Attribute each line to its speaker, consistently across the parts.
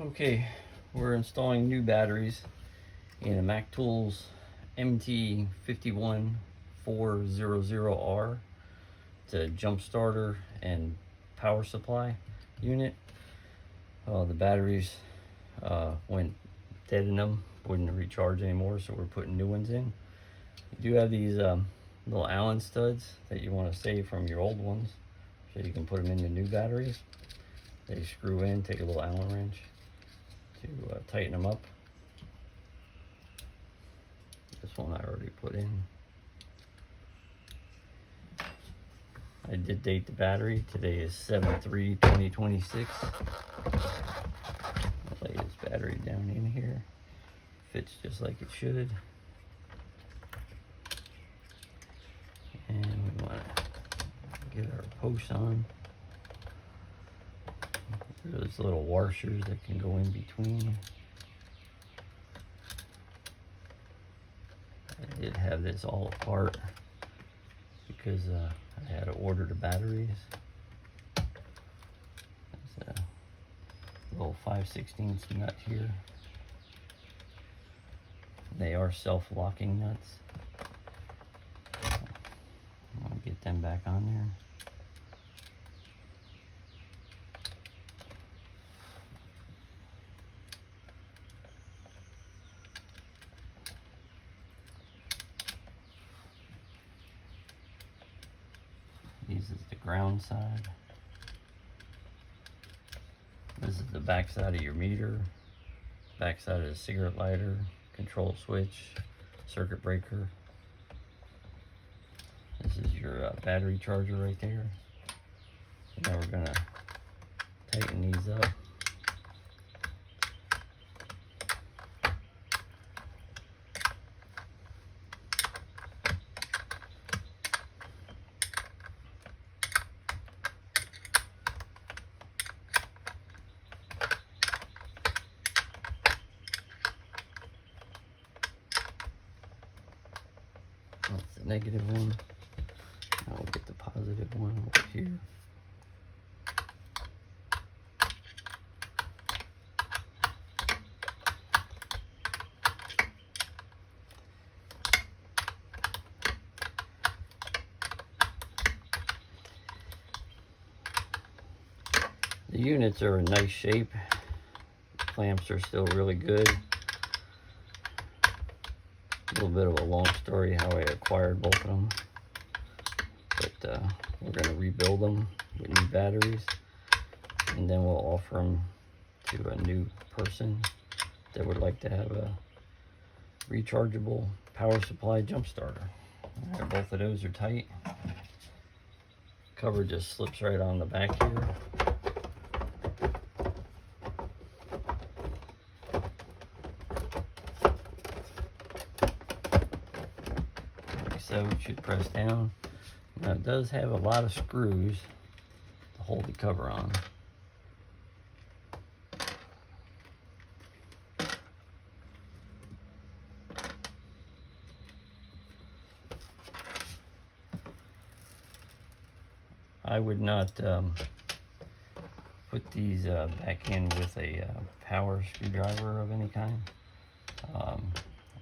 Speaker 1: Okay, we're installing new batteries in a MacTools MT51400R. It's a jump starter and power supply unit. The batteries went dead in them, wouldn't recharge anymore, so we're putting new ones in. You do have these little Allen studs that you want to save from your old ones, so you can put them in the new batteries. They screw in, take a little Allen wrench to tighten them up. This one I already put in. I did date the battery. Today is 7/3/2026. I'll lay this battery down in here. Fits just like it should. And we want to get our posts on. There's little washers that can go in between. I did have this all apart because I had to order the batteries. There's a little 5/16 nut here. They are self-locking nuts. I want to get them back on there. This is the ground side. This is the back side of your meter, back side of the cigarette lighter, control switch, circuit breaker. This is your battery charger right there. Now we're gonna tighten these up. That's the negative one. Now we'll get the positive one over here. The units are in nice shape. The clamps are still really good. A little bit of a long story how I acquired both of them, but we're going to rebuild them with new batteries, and then we'll offer them to a new person that would like to have a rechargeable power supply jump starter. All right, both of those are tight. Cover just slips right on the back here. So it should press down. Now it does have a lot of screws to hold the cover on. I would not put these back in with a power screwdriver of any kind. I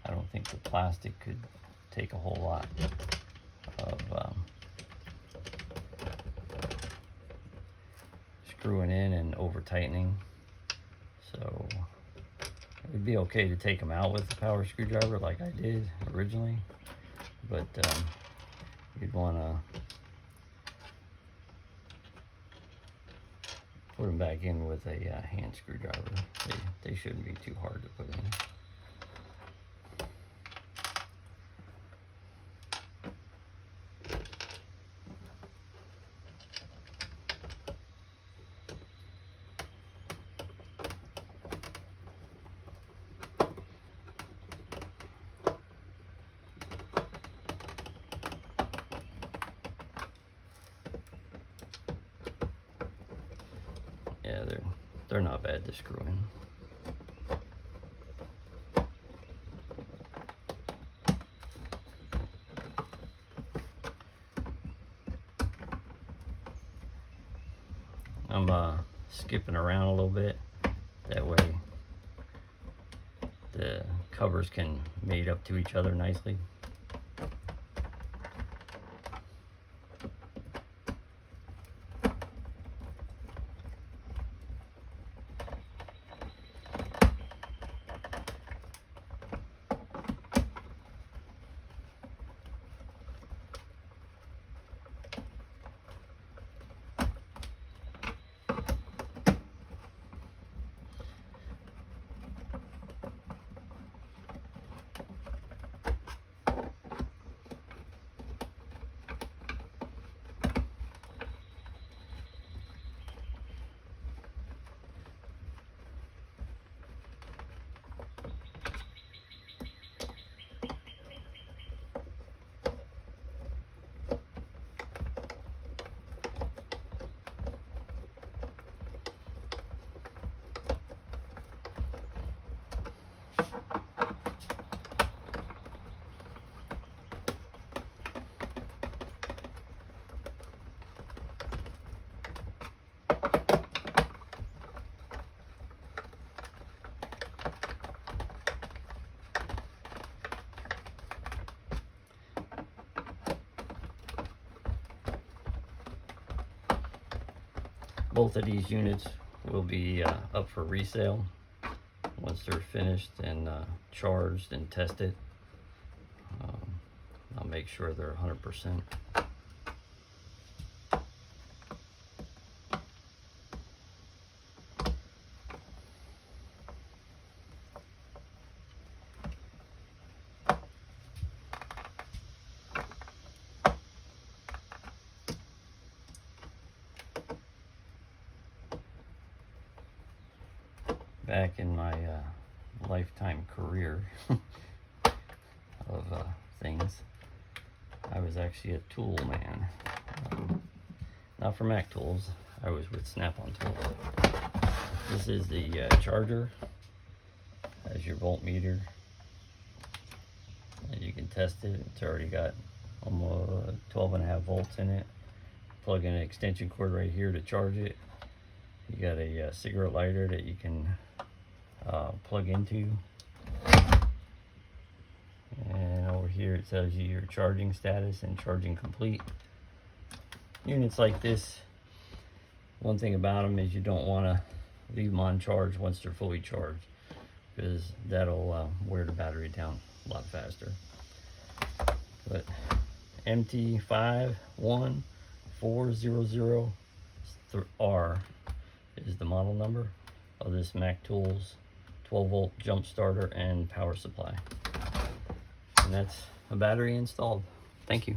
Speaker 1: don't think the plastic could take a whole lot of screwing in and over tightening, so it would be okay to take them out with a power screwdriver like I did originally, but you'd want to put them back in with a hand screwdriver. They shouldn't be too hard to put in. Yeah, they're not bad to screw in. I'm skipping around a little bit. That way covers can mate up to each other nicely. Both of these units will be up for resale once they're finished and charged and tested. I'll make sure they're 100%. Back in my lifetime career of things, I was actually a tool man. Not for MacTools, I was with Snap-on Tools. This is the charger, as your voltmeter, and you can test it. It's already got almost 12.5 volts in it. Plug in an extension cord right here to charge it. You got a cigarette lighter that you can plug into, and over here it tells you your charging status and charging complete. Units like this, one thing about them is you don't want to leave them on charge once they're fully charged, because that'll wear the battery down a lot faster. But MT51400R is the model number of this MacTools 12-volt jump starter and power supply. And that's a battery installed. Thank you.